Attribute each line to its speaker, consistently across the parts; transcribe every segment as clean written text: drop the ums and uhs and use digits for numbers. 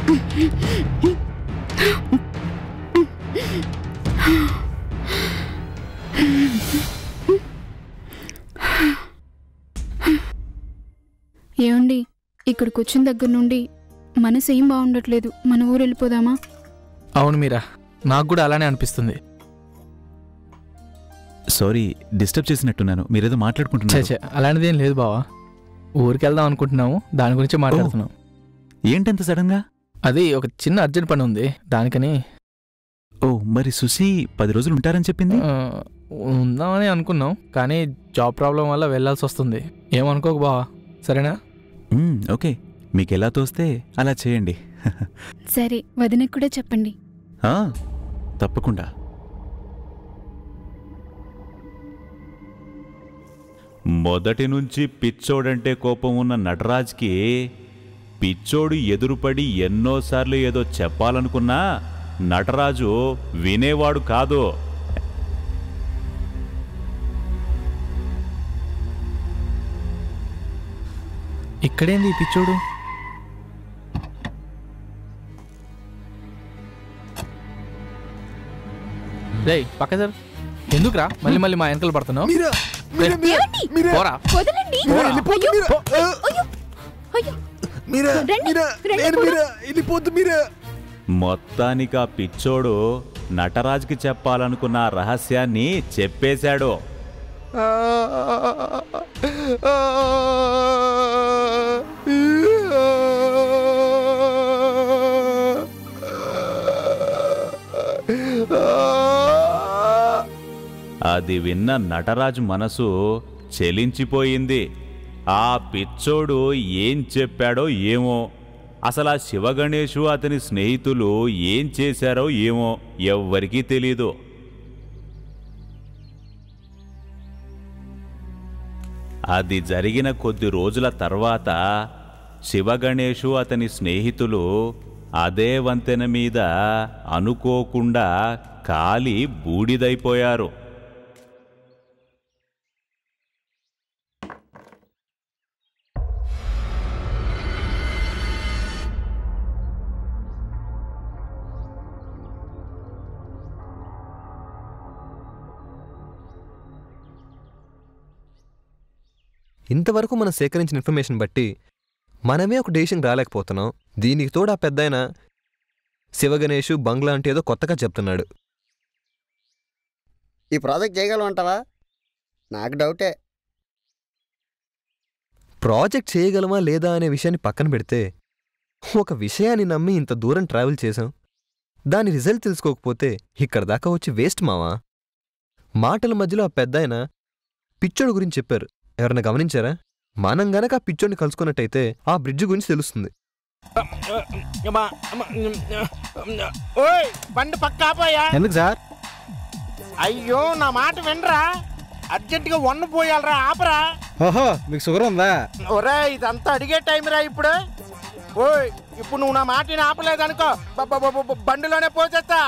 Speaker 1: ఏమండి, ఇక్కడికి వచ్చిన దగ్గర నుండి మనసు ఏం బాగుండట్లేదు. మన ఊరు వెళ్ళిపోదామా?
Speaker 2: అవును మీరా, నాకు కూడా అలానే అనిపిస్తుంది.
Speaker 3: సారీ, డిస్టర్బ్ చేసినట్టున్నాను. మీరేదో మాట్లాడుకుంటున్నారు.
Speaker 2: అలాంటిది ఏం లేదు బావా. ఊరికి వెళ్దాం అనుకుంటున్నాము, దాని గురించి మాట్లాడుతున్నాం.
Speaker 3: ఏంటంత సడన్ గా?
Speaker 2: అది ఒక చిన్న అర్జెంట్ పని ఉంది, దానికని.
Speaker 3: ఓ, మరి సుశీ 10 రోజులు ఉంటారని చెప్పింది.
Speaker 2: ఉందామని అనుకున్నాం, కానీ జాబ్ ప్రాబ్లం వల్ల వెళ్లాల్సి వస్తుంది. ఏమనుకోకు బావా, సరేనా?
Speaker 3: ఓకే, మీకు ఎలా తోస్తే అలా చేయండి.
Speaker 1: సరే, వదినకు కూడా చెప్పండి.
Speaker 3: తప్పకుండా. మొదటి నుంచి పిచ్చోడంటే కోపం ఉన్న నటరాజ్కి పిచ్చోడు ఎదురుపడి ఎన్నోసార్లు ఏదో చెప్పాలనుకున్నా నటరాజు వినేవాడు కాదు.
Speaker 2: ఇక్కడేంది పిచ్చోడు? రేయ్ పక్క సార్, ఎందుకురా మళ్ళీ మళ్ళీ మా వెనకలు పడుతున్నావు?
Speaker 3: మొత్తానికి ఆ పిచ్చోడు నటరాజ్కి చెప్పాలనుకున్న రహస్యాన్ని చెప్పేశాడు. అది విన్న నటరాజు మనసు చెలించిపోయింది. ఆ పిచ్చోడు ఏం చెప్పాడో ఏమో, అసలు ఆ శివగణేషు అతని స్నేహితులు ఏం చేశారో ఏమో ఎవ్వరికీ తెలీదు. అది జరిగిన కొద్ది రోజుల తర్వాత శివగణేషు అతని స్నేహితులు అదే వంతెన మీద అనుకోకుండా కాలి బూడిదైపోయారు.
Speaker 4: ఇంతవరకు మనం సేకరించిన ఇన్ఫర్మేషన్ బట్టి మనమే ఒక డెసిషన్ రాలేకపోతున్నాం. దీనికి తోడు ఆ పెద్దాయన శివగణేషు బంగ్లా అంటే ఏదో కొత్తగా చెప్తున్నాడు.
Speaker 5: ఈ ప్రాజెక్ట్ చేయగలమంటావా? నాకు డౌటే.
Speaker 4: ప్రాజెక్ట్ చేయగలమా లేదా అనే విషయాన్ని పక్కన పెడితే, ఒక విషయాన్ని నమ్మి ఇంత దూరం ట్రావెల్ చేశాం, దాని రిజల్ట్ తెలుసుకోకపోతే ఇక్కడ దాకా వచ్చి వేస్ట్ మావా. మాటల మధ్యలో ఆ పెద్దాయన పిచ్చోడు గురించి చెప్పారు. ఎవరన్నా గమనించారా? మనం గనక ఆ పిచ్చోడిని కలుసుకున్నట్టయితే ఆ బ్రిడ్జ్ గురించి తెలుస్తుంది.
Speaker 6: ఎందుకు సార్?
Speaker 7: అయ్యో నా మాట వినరా, అర్జెంటుగా వన్ను పోయాలరా, ఆపరా.
Speaker 6: ఓహో, మీకు షుగర్ ఉందా?
Speaker 7: ఒరే ఇదంతా అడిగే టైం రా ఇప్పుడు. ఓయ్ ఇప్పుడు నువ్వు నా మాటని ఆపలేదనుకో బండిలోనే పోసేస్తా.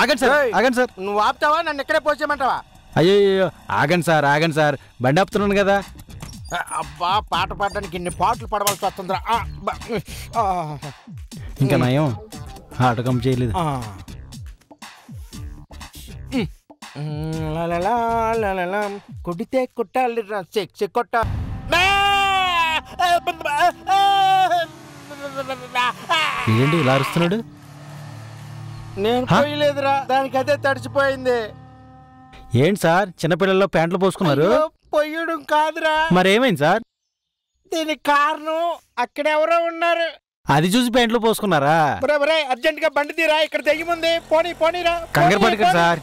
Speaker 6: ఆగండి సార్, ఆగండి సార్.
Speaker 7: నువ్వు ఆపుతావా, నన్ను ఇక్కడే పోసేయమంటావా?
Speaker 6: అయ్యో ఆగండి సార్, ఆగండి సార్, బండి ఆపుతున్నాను కదా.
Speaker 7: అబ్బా, పాట పాడడానికి ఇన్ని పాటలు పడవలసి వస్తుందిరా.
Speaker 6: ఇంకా నయం ఆటకం చేయలేదు.
Speaker 7: కొడితే కొట్టాలి, కొట్ట.
Speaker 6: ఏంటి ఇలా అరుస్తున్నాడు?
Speaker 7: నేను పోయలేదురా, దానికి అదే తడిచిపోయింది.
Speaker 6: ఏంటి సార్, చిన్నపిల్లల్లో ప్యాంట్లు పోసుకున్నారు?
Speaker 7: పొయ్యడం కాదురా.
Speaker 6: మరేమైంది సార్?
Speaker 7: దీనికి కారణం అక్కడెవరో ఉన్నారు,
Speaker 6: అది చూసి ప్యాంట్లు పోసుకున్నారా?
Speaker 7: అర్జెంట్ గా బండి తీరా, ఇక్కడ దెయ్యం ఉంది. పోనీ పోనీరా.
Speaker 6: కంగారు పడకండి సార్.